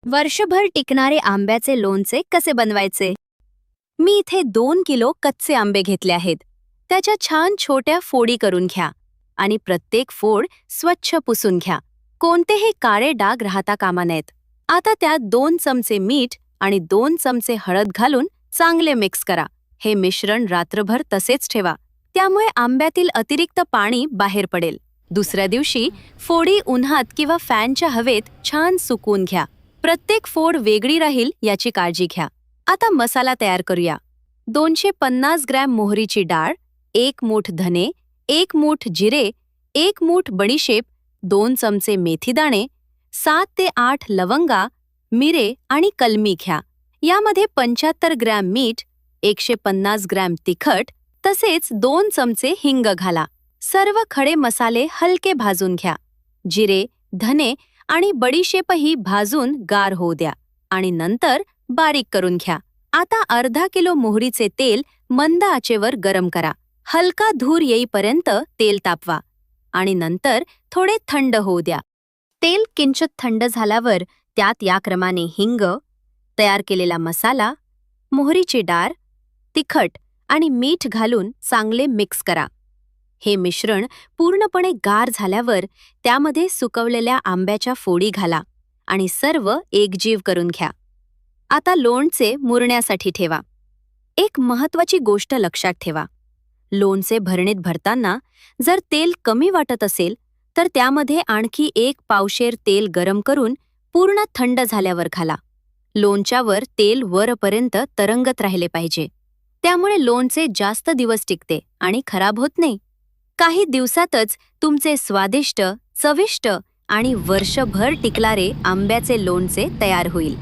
वर्षभर टिकणारे आंब्याचे लोणचे कसे बनवायचे? मी इथे 2 किलो कच्चे आंबे घेतले आहेत. त्याच्या छान छोट्या फोडी करून घ्या आणि प्रत्येक फोड स्वच्छ पुसून घ्या. कोणतेही काळे डाग राहता कामा नयेत. आता त्यात 2 चमचे मीठ आणि 2 चमचे हळद घालून चांगले मिक्स करा. हे मिश्रण रात्रभर तसेच ठेवा. त्यामुळे आंब्यातील अतिरिक्त पाणी बाहेर पडेल. दुसऱ्या दिवशी फोडी उन्हात किंवा फॅनच्या हवेत छान सुकवून घ्या. प्रत्येक फोड वेगळी राहील याची काळजी घ्या. आता मसाला तयार करूया. 250 ग्रॅम मोहरीची डाळ, 1 मूठ धने, 1 मूठ जिरे, 1 मूठ बडीशेप, 2 चमचे मेथीदाणे, 7 ते 8 लवंगा, मिरे आणि कलमी घ्या. यामध्ये 75 ग्रॅम मीठ, 150 ग्रॅम तिखट तसेच 2 चमचे हिंग घाला. सर्व खडे मसाले हलके भाजून घ्या. जिरे, धने आणि बडीशेपही भाजून गार होऊ द्या आणि नंतर बारीक करून घ्या. आता अर्धा किलो मोहरीचे तेल मंद आचेवर गरम करा. हलका धूर येईपर्यंत तेल तापवा आणि नंतर थोडे थंड होऊ द्या. तेल किंचित थंड झाल्यावर त्यात या क्रमाने हिंग, तयार केलेला मसाला, मोहरीची डाळ, तिखट आणि मीठ घालून चांगले मिक्स करा. हे मिश्रण पूर्णपणे गार झाल्यावर त्यामध्ये सुकवलेल्या आंब्याच्या फोडी घाला आणि सर्व एकजीव करून घ्या. आता लोणचे मुरण्यासाठी ठेवा. एक महत्त्वाची गोष्ट लक्षात ठेवा. लोणचे भरणीत भरताना जर तेल कमी वाटत असेल तर त्यामध्ये आणखी 1 पावशेर तेल गरम करून पूर्ण थंड झाल्यावर घाला. लोणच्यावर तेल वरपर्यंत तरंगत राहिले पाहिजे. त्यामुळे लोणचे जास्त दिवस टिकते आणि खराब होत नाही. काही दिवसातच तुमचे स्वादिष्ट, चविष्ट आणि वर्षभर टिकणारे आंब्याचे लोणचे तयार होईल.